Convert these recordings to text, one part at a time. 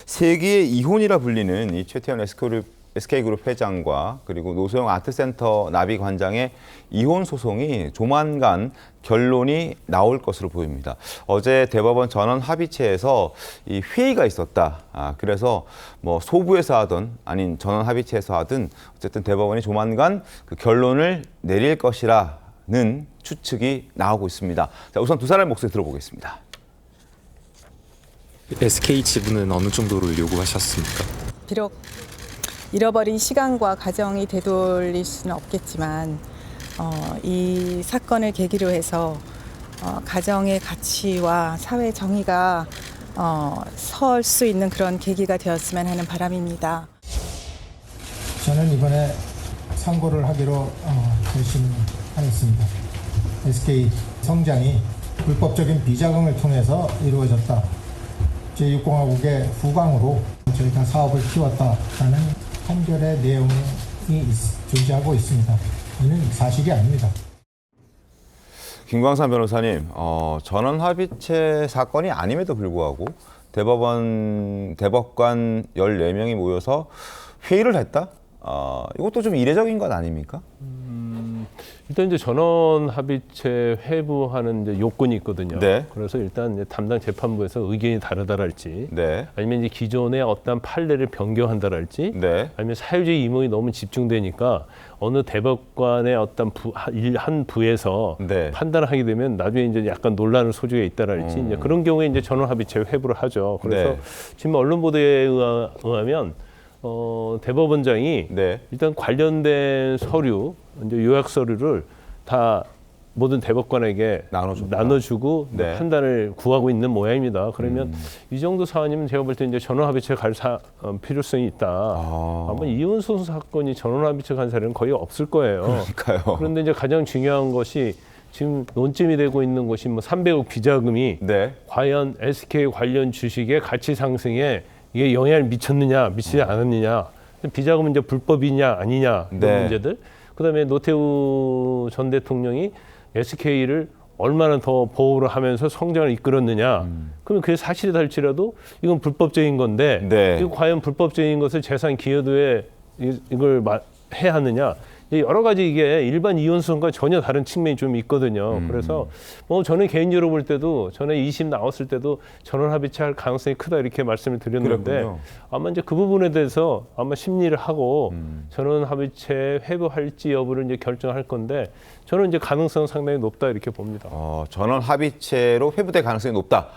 세기의 이혼이라 불리는 이 최태원 SK그룹 회장과 그리고 노소영 아트센터 나비관장의 이혼 소송이 조만간 결론이 나올 것으로 보입니다. 어제 대법원 전원 합의체에서 이 회의가 있었다. 그래서 뭐 소부에서 하든 아닌 전원 합의체에서 하든 어쨌든 대법원이 조만간 그 결론을 내릴 것이라는 추측이 나오고 있습니다. 자, 우선 두 사람의 목소리 들어보겠습니다. SK 지분은 어느 정도를 요구하셨습니까? 비록 잃어버린 시간과 가정이 되돌릴 수는 없겠지만 이 사건을 계기로 해서 가정의 가치와 사회 정의가 설 수 있는 그런 계기가 되었으면 하는 바람입니다. 저는 이번에 상고를 하기로 결심하였습니다. SK 성장이 불법적인 비자금을 통해서 이루어졌다. 제6공화국의 후광으로 저희가 사업을 키웠다라는 판결의 내용이 존재하고 있습니다. 이는 사실이 아닙니다. 김광삼 변호사님, 전원 합의체 사건이 아님에도 불구하고 대법관 14명이 모여서 회의를 했다? 이것도 좀 이례적인 것 아닙니까? 일단 이제 전원 합의체 회부하는 이제 요건이 있거든요. 네. 그래서 일단 이제 담당 재판부에서 의견이 다르다랄지, 네. 아니면 아니면 이제 기존의 어떤 판례를 변경한다랄지, 네. 아니면 사유적 임무이 너무 집중되니까 어느 대법관의 어떤 한 부에서 네. 판단을 하게 되면 나중에 이제 약간 논란의 소지가 있다랄지, 이제 그런 경우에 이제 전원 합의체 회부를 하죠. 그래서 네. 지금 언론 보도에 의하면 대법원장이 네. 일단 관련된 서류, 이제 요약 서류를 다 모든 대법관에게 나눠주고 네. 판단을 구하고 있는 모양입니다. 그러면 이 정도 사안이면 제가 볼 때 이제 전원합의체 갈 필요성이 있다. 아마 이혼 소송 사건이 전원합의체 간 사례는 거의 없을 거예요. 그러니까요. 그런데 이제 가장 중요한 것이 지금 논점이 되고 있는 것이 뭐 300억 비자금이 네. 과연 SK 관련 주식의 가치 상승에 이게 영향을 미쳤느냐, 미치지 않았느냐, 비자금은 이제 불법이냐 아니냐 이런 네. 문제들. 그다음에 노태우 전 대통령이 SK를 얼마나 더 보호를 하면서 성장을 이끌었느냐. 그러면 그게 사실이다 할지라도 이건 불법적인 건데 네. 이거 과연 불법적인 것을 재산 기여도에 이걸 해야 하느냐. 여러 가지 이게 일반 이혼 소송과 전혀 다른 측면이 좀 있거든요. 그래서 뭐 저는 개인적으로 볼 때도 전에 2심 나왔을 때도 전원 합의체 할 가능성이 크다 이렇게 말씀을 드렸는데 그랬군요. 아마 이제 그 부분에 대해서 아마 심리를 하고 전원 합의체 회부할지 여부를 이제 결정할 건데 저는 이제 가능성 상당히 높다 이렇게 봅니다. 전원 합의체로 회부될 가능성이 높다.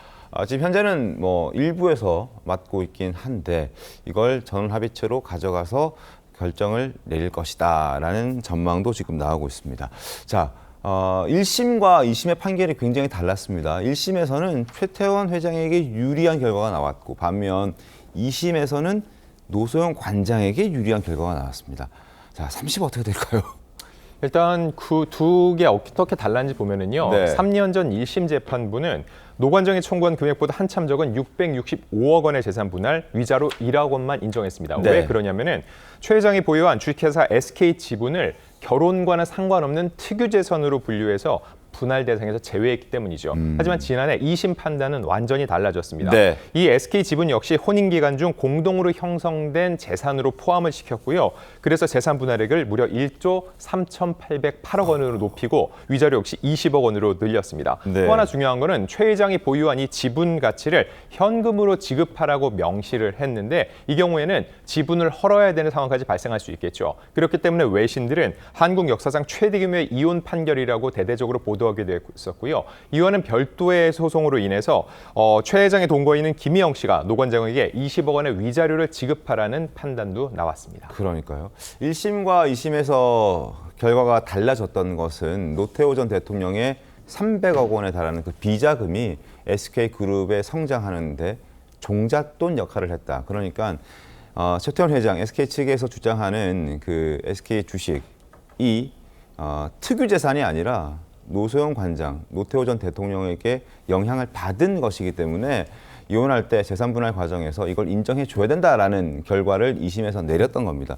지금 현재는 뭐 일부에서 맡고 있긴 한데 이걸 전원 합의체로 가져가서 결정을 내릴 것이다라는 전망도 지금 나오고 있습니다. 자, 1심과 2심의 판결이 굉장히 달랐습니다. 1심에서는 최태원 회장에게 유리한 결과가 나왔고 반면 2심에서는 노소영 관장에게 유리한 결과가 나왔습니다. 자, 3심 어떻게 될까요? 일단 그 두 개 어떻게 달랐는지 보면은요. 네. 3년 전 1심 재판부는 노 관장이 청구한 금액보다 한참 적은 665억 원의 재산 분할, 위자료 1억 원만 인정했습니다. 네. 왜 그러냐면은 최 회장이 보유한 주식회사 SK 지분을 결혼과는 상관없는 특유재산으로 분류해서 분할 대상에서 제외했기 때문이죠. 하지만 지난해 2심 판단은 완전히 달라졌습니다. 네. 이 SK 지분 역시 혼인 기간 중 공동으로 형성된 재산으로 포함을 시켰고요. 그래서 재산 분할액을 무려 1조 3,808억 원으로 높이고 위자료 역시 20억 원으로 늘렸습니다. 네. 또 하나 중요한 거는 최 회장이 보유한 이 지분 가치를 현금으로 지급하라고 명시를 했는데 이 경우에는 지분을 헐어야 되는 상황까지 발생할 수 있겠죠. 그렇기 때문에 외신들은 한국 역사상 최대 규모의 이혼 판결이라고 대대적으로 보도하게 됐었고요. 이와는 별도의 소송으로 인해서 최 회장의 동거인은 김희영 씨가 노 관장에게 20억 원의 위자료를 지급하라는 판단도 나왔습니다. 그러니까요. 1심과 2심에서 결과가 달라졌던 것은 노태우 전 대통령의 300억 원에 달하는 그 비자금이 SK그룹에 성장하는데 종잣돈 역할을 했다. 그러니까 최태원 회장, SK 측에서 주장하는 그 SK 주식이 특유 재산이 아니라 노소영 관장, 노태우 전 대통령에게 영향을 받은 것이기 때문에 이혼할 때 재산 분할 과정에서 이걸 인정해 줘야 된다라는 결과를 2심에서 내렸던 겁니다.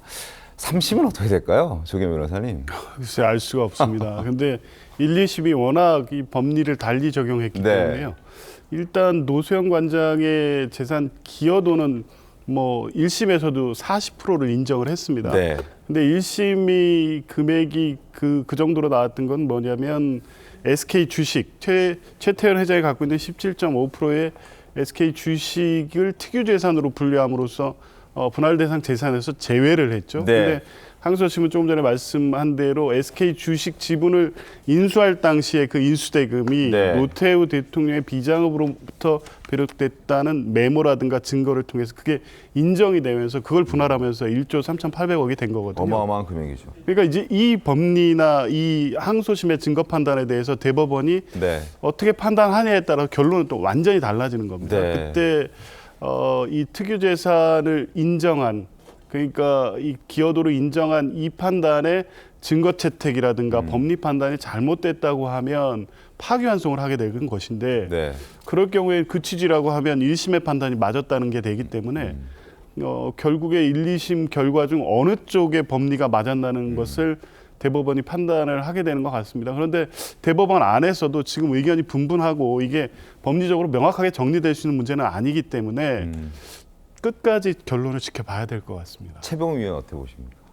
3심은 어떻게 될까요? 조경 변호사님. 글쎄 알 수가 없습니다. 근데 1, 2심이 워낙 이 법리를 달리 적용했기 네. 때문에요. 일단 노소영 관장의 재산 기여도는 뭐 1심에서도 40%를 인정을 했습니다. 네. 근데 1심이 금액이 그 정도로 나왔던 건 뭐냐면 SK 주식 최태원 회장이 갖고 있는 17.5%의 SK 주식을 특유재산으로 분류함으로써 분할 대상 재산에서 제외를 했죠. 네. 근데 항소심은 조금 전에 말씀한 대로 SK 주식 지분을 인수할 당시에 그 인수대금이 네. 노태우 대통령의 비장업으로부터 비롯됐다는 메모라든가 증거를 통해서 그게 인정이 되면서 그걸 분할하면서 1조 3,800억이 된 거거든요. 어마어마한 금액이죠. 그러니까 이제 이 법리나 이 항소심의 증거 판단에 대해서 대법원이 네. 어떻게 판단하냐에 따라 결론은 또 완전히 달라지는 겁니다. 네. 그때 이 특유재산을 인정한, 그러니까 이 기여도를 인정한 이 판단의 증거 채택이라든가 법리 판단이 잘못됐다고 하면 파기환송을 하게 되는 것인데 네. 그럴 경우에 그 취지라고 하면 1심의 판단이 맞았다는 게 되기 때문에 결국에 1, 2심 결과 중 어느 쪽의 법리가 맞았다는 것을 대법원이 판단을 하게 되는 것 같습니다. 그런데 대법원 안에서도 지금 의견이 분분하고 이게 법리적으로 명확하게 정리될 수 있는 문제는 아니기 때문에 끝까지 결론을 지켜봐야 될 것 같습니다. 최병우 위원 어떻게 보십니까?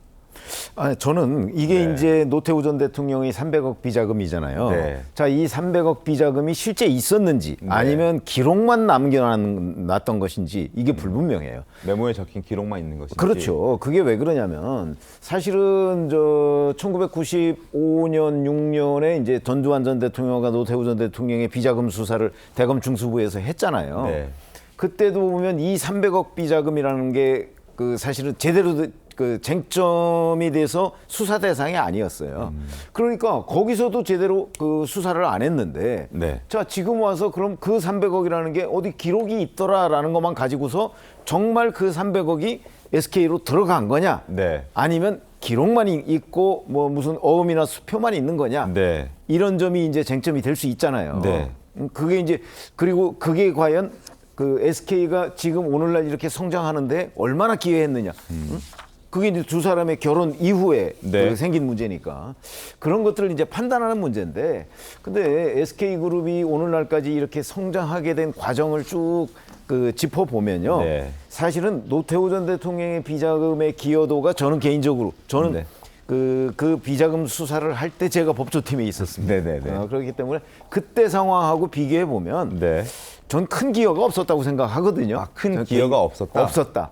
아, 저는 이게 네. 이제 노태우 전 대통령이 300억 비자금이잖아요. 네. 자, 이 300억 비자금이 실제 있었는지 네. 아니면 기록만 남겨놨던 것인지 이게 불분명해요. 메모에 적힌 기록만 있는 것인지. 그렇죠. 그게 왜 그러냐면 사실은 1995년, 6년에 이제 전두환 전 대통령과 노태우 전 대통령의 비자금 수사를 대검 중수부에서 했잖아요. 네. 그때도 보면 이 300억 비자금이라는 게 그 사실은 제대로 그 쟁점이 돼서 수사 대상이 아니었어요. 그러니까 거기서도 제대로 그 수사를 안 했는데 네. 자, 지금 와서 그럼 그 300억이라는 게 어디 기록이 있더라라는 것만 가지고서 정말 그 300억이 SK로 들어간 거냐? 네. 아니면 기록만 있고 뭐 무슨 어음이나 수표만 있는 거냐? 네. 이런 점이 이제 쟁점이 될 수 있잖아요. 네. 그게 이제 그리고 그게 과연 그 SK가 지금 오늘날 이렇게 성장하는데 얼마나 기여했느냐? 응? 그게 이제 두 사람의 결혼 이후에 네. 그 생긴 문제니까 그런 것들을 이제 판단하는 문제인데, 근데 SK 그룹이 오늘날까지 이렇게 성장하게 된 과정을 쭉 그 짚어 보면요, 네. 사실은 노태우 전 대통령의 비자금의 기여도가 저는 개인적으로 네. 그 비자금 수사를 할 때 제가 법조팀에 있었습니다. 네네네. 그렇기 때문에 그때 상황하고 비교해 보면 네. 전 큰 기여가 없었다고 생각하거든요. 아, 큰 기여가 없었다? 없었다.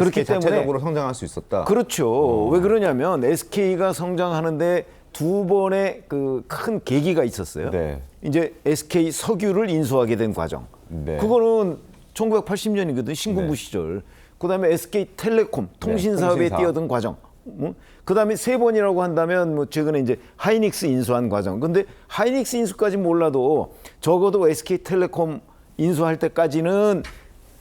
SK 자체적으로 성장할 수 있었다. 그렇죠. 왜 그러냐면 SK가 성장하는데 두 번의 그 큰 계기가 있었어요. 네. 이제 SK 석유를 인수하게 된 과정. 네. 그거는 1980년이거든, 신군부 네. 시절. 그다음에 SK텔레콤 통신 사업에 통신사업. 뛰어든 과정. 그다음에 세 번이라고 한다면 뭐 최근에 이제 하이닉스 인수한 과정. 근데 하이닉스 인수까지 몰라도 적어도 SK텔레콤 인수할 때까지는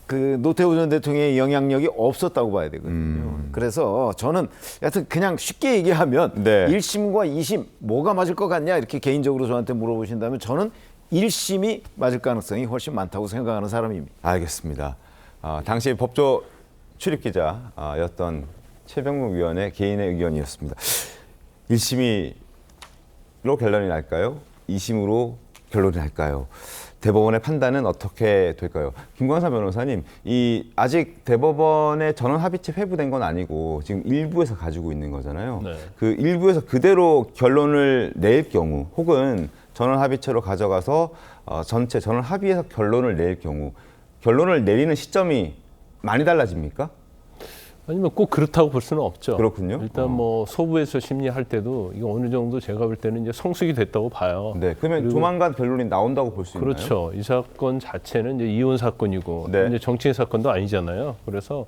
그 노태우 전 대통령의 영향력이 없었다고 봐야 되거든요. 그래서 저는 여하튼 그냥 쉽게 얘기하면 네. 1심과 2심 뭐가 맞을 것 같냐 이렇게 개인적으로 저한테 물어보신다면 저는 1심이 맞을 가능성이 훨씬 많다고 생각하는 사람입니다. 알겠습니다. 당시 법조 출입기자였던 최병무 위원의 개인의 의견이었습니다. 1심으로 결론이 날까요? 2심으로 결론이 날까요? 대법원의 판단은 어떻게 될까요? 김광사 변호사님, 아직 대법원의 전원 합의체 회부된 건 아니고 지금 일부에서 가지고 있는 거잖아요. 네. 그 일부에서 그대로 결론을 낼 경우, 혹은 전원 합의체로 가져가서 전체 전원 합의해서 결론을 낼 경우, 결론을 내리는 시점이 많이 달라집니까? 아니면 꼭 그렇다고 볼 수는 없죠. 그렇군요. 일단 뭐 소부에서 심리할 때도 이거 어느 정도 제가 볼 때는 이제 성숙이 됐다고 봐요. 네, 그러면 그리고 조만간 결론이 나온다고 볼 수 있나요? 그렇죠. 이 사건 자체는 이제 이혼 사건이고 네. 이제 정치인 사건도 아니잖아요. 그래서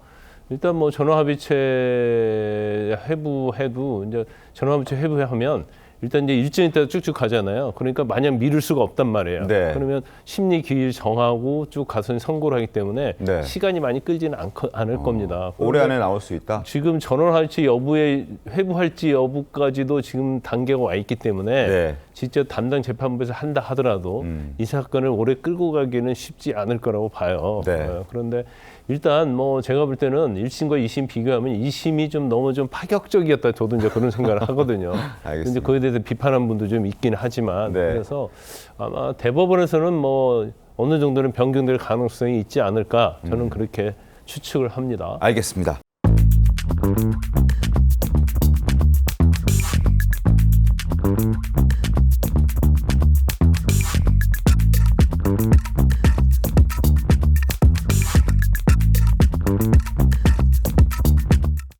일단 뭐 전원합의체 회부해도 이제 전원합의체 회부하면 일단 이제 일정에 따라 쭉쭉 가잖아요. 그러니까 마냥 미룰 수가 없단 말이에요. 네. 그러면 심리 기일 정하고 쭉 가서 선고를 하기 때문에 네. 시간이 많이 끌지는 않을 겁니다. 올해 그런데 안에 나올 수 있다? 지금 전원할지 여부에 회부할지 여부까지도 지금 단계가 와 있기 때문에 네. 직접 담당 재판부에서 한다 하더라도 이 사건을 오래 끌고 가기는 쉽지 않을 거라고 봐요. 네. 그런데 일단 뭐 제가 볼 때는 1심과 2심 비교하면 2심이 좀 너무 좀 파격적이었다. 저도 이제 그런 생각을 하거든요. 알겠습니다. 이제 그에 대해서 비판하는 분도 좀 있긴 하지만 네. 그래서 아마 대법원에서는 뭐 어느 정도는 변경될 가능성이 있지 않을까 저는 그렇게 추측을 합니다. 알겠습니다.